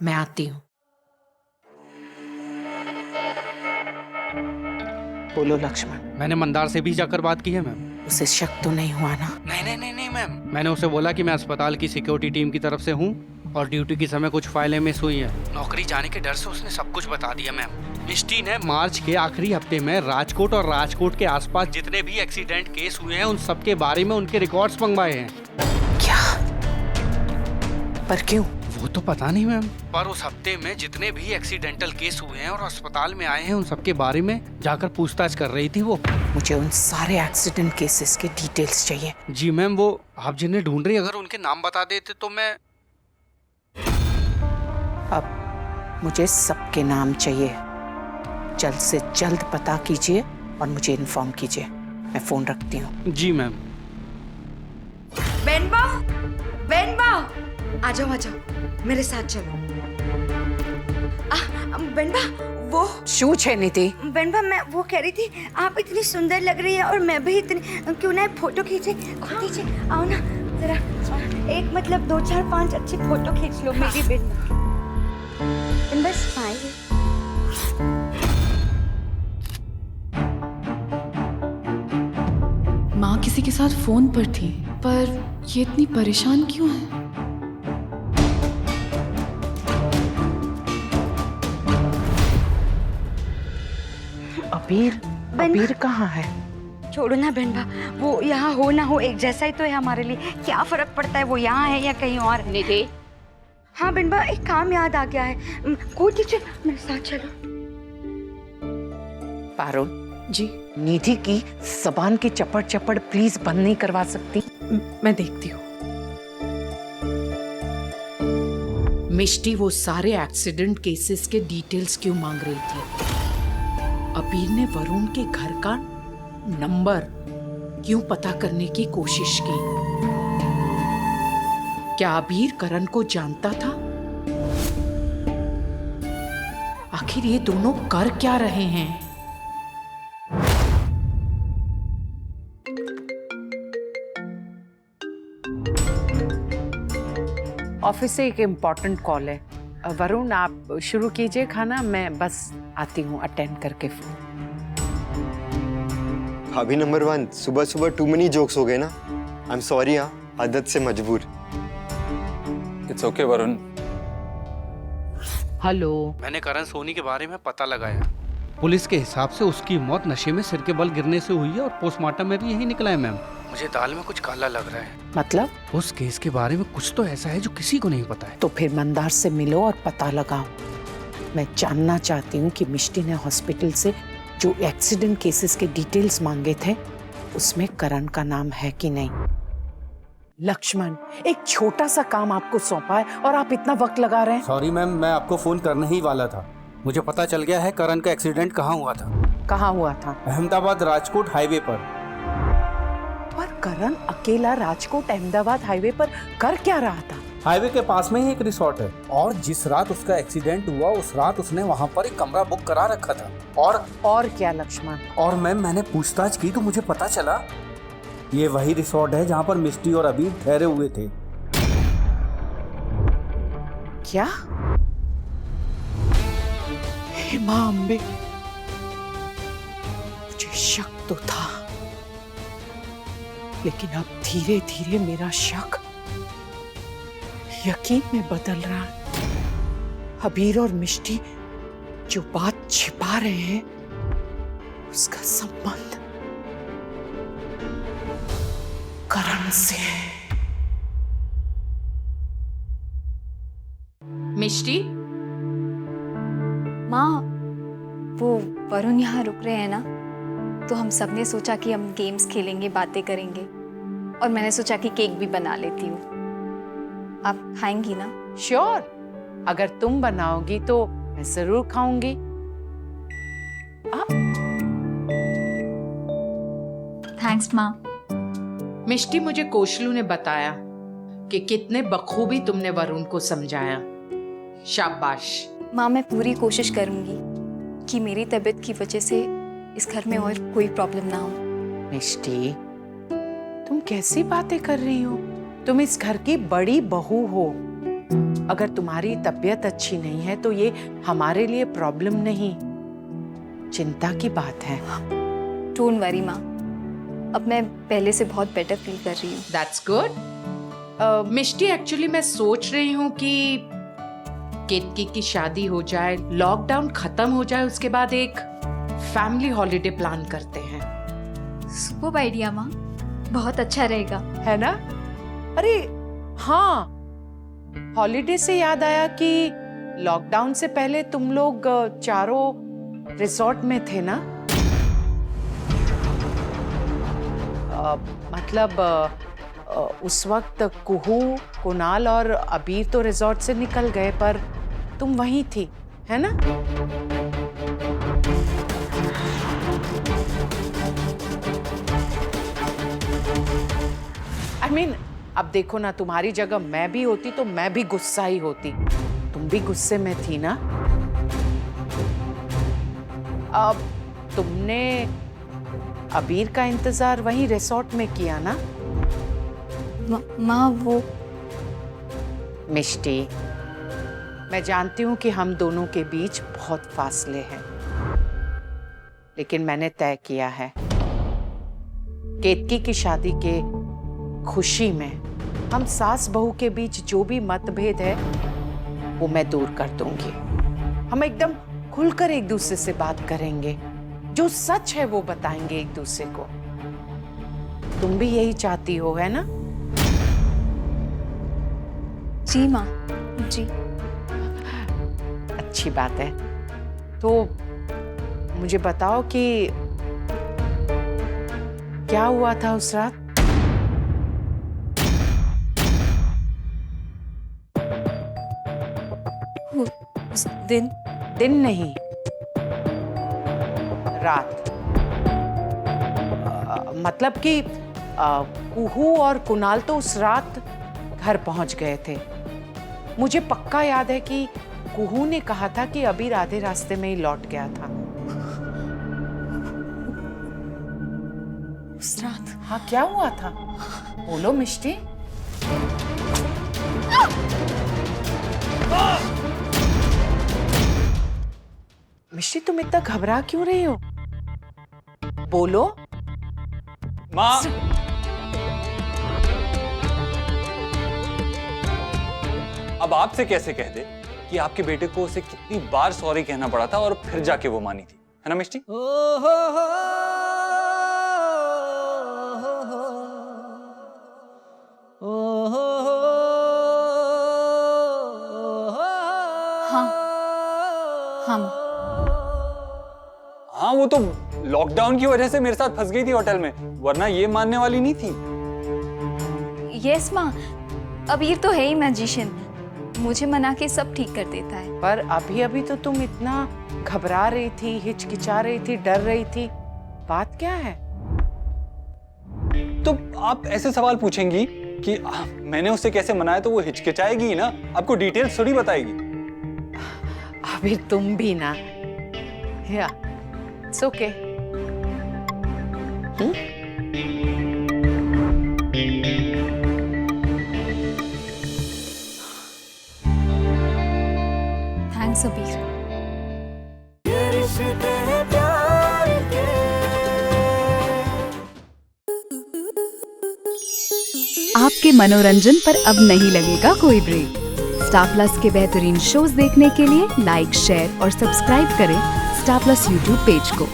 मैं आती हूँ। बोलो लक्ष्मण। मैंने मंदार से भी जाकर बात की है मैम। उसे शक तो नहीं हुआ ना? नहीं मैम। मैंने उसे बोला कि मैं अस्पताल की सिक्योरिटी टीम की तरफ से हूँ और ड्यूटी के समय कुछ फाइलें मिस हुई हैं। नौकरी जाने के डर से उसने सब कुछ बता दिया मैम। मिष्टी ने मार्च के आखिरी हफ्ते में राजकोट और राजकोट के आसपास जितने भी एक्सीडेंट केस हुए हैं उन सब के बारे में उनके रिकॉर्ड्स मंगवाए हैं। क्या? पर क्यों? वो तो पता नहीं मैम, पर उस हफ्ते में जितने भी एक्सीडेंटल केस हुए हैं और अस्पताल में आए हैं उन सब के बारे में जाकर पूछताछ कर रही थी वो। मुझे उन सारे एक्सीडेंट केसेस के डिटेल्स चाहिए। जी मैम, वो आप जिन्हें ढूंढ रही अगर उनके नाम बता देते तो मैं। अब मुझे सबके नाम चाहिए। जल्द से जल्द पता कीजिए और मुझे इन्फॉर्म कीजिए। मैं फोन रखती हूँ। जी मैम। बेनबा, बेनबा, आ जाओ मेरे साथ चलो। बेनबा, वो शू छे नीति? बेनबा, मैं वो कह रही थी आप इतनी सुंदर लग रही है और मैं भी इतनी, क्यों ना एक फोटो खींचे? खींचे, आओ ना जरा, एक मतलब 2 4 5 अच्छी फोटो खींच लो मेरी बेनबा। बेनबा स्माइल। माँ किसी के साथ फोन पर थी, पर ये इतनी परेशान क्यों है? अबीर कहाँ है? छोड़ो ना बेनबा, वो यहाँ हो ना हो एक जैसा ही तो है हमारे लिए। क्या फर्क पड़ता है वो यहाँ है या कहीं और? निधि। हाँ बेनबा, एक काम याद आ गया है। कूद दीजिए, मेरे साथ चलो। पारुल जी निधि की जबान की चपड़ चपड़ प्लीज बंद नहीं करवा सकती? मैं देखती हूँ। मिष्टी वो सारे एक्सीडेंट केसेस के डिटेल्स क्यों मांग रही थी? अबीर ने वरुण के घर का नंबर क्यों पता करने की कोशिश की? क्या अबीर करण को जानता था? आखिर ये दोनों कर क्या रहे हैं? ऑफिस से एक इम्पोर्टेंट कॉल है। वरुण आप शुरू कीजिए खाना, मैं बस आती हूँ अटेंड करके फोन। भाभी नंबर 1, सुबह सुबह टू मेनी जोक्स हो गए ना। आई एम सॉरी, हाँ आदत से मजबूर। It's okay Varun. हेलो। मैंने करण सोनी के बारे में पता लगाया। पुलिस के हिसाब से उसकी मौत नशे में सिर के बल गिरने से हुई है और पोस्टमार्टम में भी यही निकला है मैम। मुझे दाल में कुछ काला लग रहा है। मतलब? उस केस के बारे में कुछ तो ऐसा है जो किसी को नहीं पता है। तो फिर मंदार से मिलो और पता लगाओ। मैं जानना चाहती हूँ कि मिष्टी ने हॉस्पिटल से जो एक्सीडेंट केसेस के डिटेल्स मांगे थे उसमें करण का नाम है कि नहीं। लक्ष्मण, एक छोटा सा काम आपको सौंपा है और आप इतना वक्त लगा रहे हैं। सॉरी मैम, मैं आपको फोन करने ही वाला था। मुझे पता चल गया है करण का एक्सीडेंट कहाँ हुआ था। कहाँ हुआ था? अहमदाबाद राजकोट हाईवे पर। पर करण अकेला राजकोट अहमदाबाद हाईवे पर कर क्या रहा था? हाईवे के पास में ही एक रिसोर्ट है और जिस रात उसका एक्सीडेंट हुआ उस रात उसने वहाँ पर एक कमरा बुक करा रखा था। और क्या लक्ष्मण? और मैम मैंने पूछताछ की तो मुझे पता चला ये वही रिसोर्ट है जहाँ पर मिष्टी और अबीर ठहरे हुए थे। क्या? हे मां अम्बे, मुझे शक तो था, लेकिन अब धीरे धीरे मेरा शक यकीन में बदल रहा है। अबीर और मिष्टी जो बात छिपा रहे हैं उसका संबंध करण से है। मिष्टी, माँ, वो वरुण यहाँ रुक रहे हैं ना, तो हम सब ने सोचा कि हम गेम्स खेलेंगे, बातें करेंगे, और मैंने सोचा कि केक भी बना लेती हूँ। आप खाएंगी ना? श्योर, अगर तुम बनाओगी तो मैं जरूर खाऊंगी। थैंक्स माँ। मिष्टी, मुझे कौशलू ने बताया कि कितने बखूबी तुमने वरुण को समझाया। शाबाश। माँ, मैं पूरी कोशिश करूंगी कि मेरी तबीयत की वजह से इस घर में और कोई प्रॉब्लम ना हो। मिष्टी, तुम कैसी बातें कर रही हो? तुम इस घर की बड़ी बहू हो। अगर तुम्हारी तबीयत अच्छी नहीं है तो ये हमारे लिए प्रॉब्लम नहीं, चिंता की बात है। डोंट वरी माँ, अब मैं पहले से बहुत बेटर फील कर रही हूँ। That's good. मिष्टी, एक्चुअली मैं सोच रही हूँ कि केतकी की शादी हो जाए, लॉकडाउन खत्म हो जाए, उसके बाद एक फैमिली हॉलिडे प्लान करते हैं। सुपर आइडिया माँ, बहुत अच्छा रहेगा। है ना? अरे हाँ, हॉलिडे से याद आया कि लॉकडाउन से पहले तुम लोग चारों रिसोर्ट में थे ना? मतलब उस वक्त कुहू, कुणाल और अबीर तो रिसोर्ट से निकल गए, पर तुम वहीं थी, है ना? I mean, अब देखो ना, तुम्हारी जगह मैं भी होती तो मैं भी गुस्सा ही होती। तुम भी गुस्से में थी ना? अब तुमने अबीर का इंतजार वहीं रिसोर्ट में किया ना? माँ वो मिष्टी, मैं जानती हूँ कि हम दोनों के बीच बहुत फासले हैं, लेकिन मैंने तय किया है, केतकी की शादी के खुशी में हम सास बहू के बीच जो भी मतभेद है वो मैं दूर कर दूंगी। हम एकदम खुलकर एक दूसरे से बात करेंगे, जो सच है वो बताएंगे एक दूसरे को। तुम भी यही चाहती हो, है ना? जी माँ, जी। अच्छी बात है। तो मुझे बताओ कि क्या हुआ था उस रात? उस दिन दिन नहीं, रात। मतलब कि कुहू और कुणाल तो उस रात घर पहुंच गए थे। मुझे पक्का याद है कि कुहू ने कहा था कि अबीर आधे रास्ते में ही लौट गया था। उस रात? हाँ, क्या हुआ था? बोलो मिष्टी। मिष्टी, तुम इतना घबरा क्यों रही हो? बोलो। माँ, अब आपसे कैसे कह दे कि आपके बेटे को उसे कितनी बार सॉरी कहना पड़ा था और फिर जाके वो मानी थी, है ना मिष्टी? हाँ हाँ हाँ, वो तो लॉकडाउन की वजह से मेरे साथ फंस गई थी होटल में, वरना ये मानने वाली नहीं थी। यस माँ, अबीर तो है ही मैजिशियन, मुझे मना के सब ठीक कर देता है। पर अभी अभी तो तुम इतना घबरा रही थी, हिचकिचा रही थी, डर रही थी, बात क्या है? तो आप ऐसे सवाल पूछेंगी कि मैंने उससे कैसे मनाया, तो वो हिचकिचाएगी ही ना, आपको डिटेल्स थोड़ी बताएगी। अभी तुम भी ना। या इट्स ओके। थैंक्स अबीर। आपके मनोरंजन पर अब नहीं लगेगा कोई ब्रेक। स्टार प्लस के बेहतरीन शोज देखने के लिए लाइक, शेयर और सब्सक्राइब करें स्टार प्लस यूट्यूब पेज को।